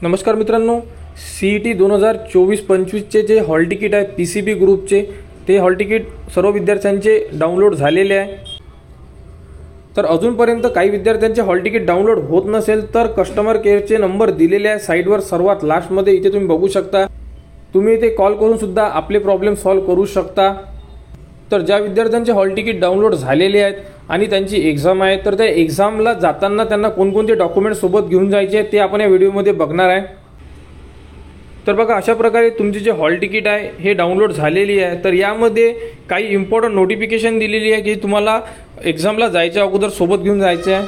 नमस्कार मित्रांनो, CET 2024-25चे जे हॉल तिकीट आहे PCB ग्रुपचे ते हॉल तिकीट सर्व विद्यार्थ्यांचे डाउनलोड झालेले आहे। तर अजूनपर्यंत काही विद्यार्थ्यांचे हॉल तिकीट डाउनलोड होत नसेल तर कस्टमर केअरचे नंबर दिलेले आहे साइटवर सर्वात लास्टमध्ये, इथे तुम्ही बघू शकता। तुम्ही इथे कॉल करून सुद्धा आपले प्रॉब्लेम सॉल्व्ह करू शकता। तर ज्या विद्यार्थ्यांचे हॉल तिकीट डाउनलोड झालेले आहेत आणि त्यांची एग्जाम आहे तर त्या एग्जामला जाताना त्यांना कोणकोणते डॉक्युमेंट सोबत घेऊन जायचे ते आपण या व्हिडिओमध्ये बघणार आहे। तर बघा, अशा प्रकारे तुमचे जे हॉल तिकीट आहे हे डाउनलोड झालेली आहे। तर यामध्ये काही इम्पॉर्टंट नोटिफिकेशन दिलेली आहे की तुम्हाला एग्जामला जायच्या अगोदर सोबत घेऊन जायचे आहे।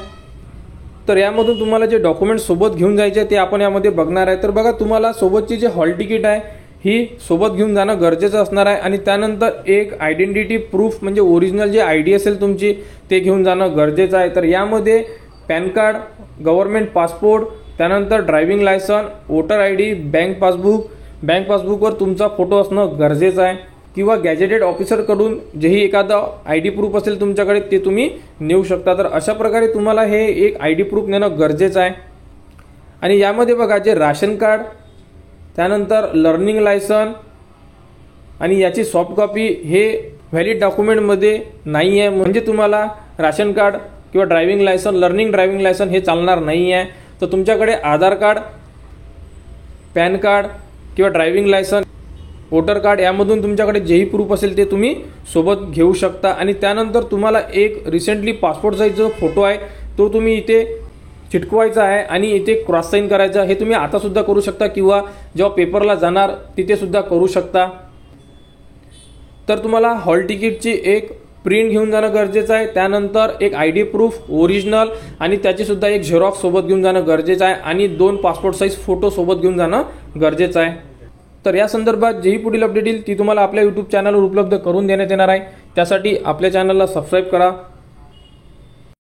तर यामधून तुम्हाला जे डॉक्युमेंट सोबत घेऊन जायचे ते आपण यामध्ये बघणार आहे। तर बघा, तुम्हाला सोबतची जे हॉल तिकीट आहे ही सोबत घेऊन जाणं गरजेचं असणार आहे आणि त्यानंतर एक आयडेंटिटी प्रूफ म्हणजे ओरिजिनल जे ID असेल तुमची ते घेऊन जाणं गरजेचं आहे। तर यामध्ये पॅन कार्ड, गव्हर्नमेंट पासपोर्ट, त्यानंतर driving license, voter ID, bank पासबुकवर तुमचा फोटो असणं गरजेचं आहे किंवा गॅजेटेड ऑफिसरकडून जेही एखादा ID प्रूफ असेल तुमच्याकडे ते तुम्ही नेऊ शकता। तर अशा प्रकारे तुम्हाला हे एक ID प्रूफ नेणं गरजेचं आहे। आणि यामध्ये बघा, जे राशन कार्ड, त्यानंतर लर्निंग लायसन आणि याची सॉफ्ट कॉपी हे व्हॅलिड डॉक्युमेंटमध्ये नाही आहे, म्हणजे तुम्हाला राशन कार्ड किंवा ड्रायव्हिंग लायसन, ड्रायव्हिंग लायसन हे चालणार नाही आहे। तर तुमच्याकडे आधार कार्ड, पॅन कार्ड किंवा ड्रायव्हिंग लायसन, वोटर कार्ड यामधून तुमच्याकडे जेही प्रूफ असेल ते तुम्ही सोबत घेऊ शकता। आणि त्यानंतर तुम्हाला एक रिसेंटली पासपोर्ट साईजचा फोटो आहे तो तुम्ही इथे चिटकवायचा आहे आणि इथे क्रॉस साइन करायचा। हे तुम्ही आता सुद्धा करू शकता किंवा जेव्हा पेपरला जाणार तिथे सुद्धा करू शकता। तर तुम्हाला हॉल तिकीटची एक प्रिंट घेऊन जाणं गरजेचं आहे, त्यानंतर एक ID प्रूफ ओरिजिनल आणि त्याची सुद्धा एक झेरॉक्स सोबत घेऊन जाणं गरजेचं आहे आणि 2 पासपोर्ट साईज फोटो सोबत घेऊन जाणं गरजेचं आहे। तर या संदर्भात जेही पुढील अपडेट येईल ती तुम्हाला आपल्या YouTube चॅनलवर उपलब्ध करून देण्यात येणार आहे। त्यासाठी आपल्या चॅनलला सबस्क्राईब करा।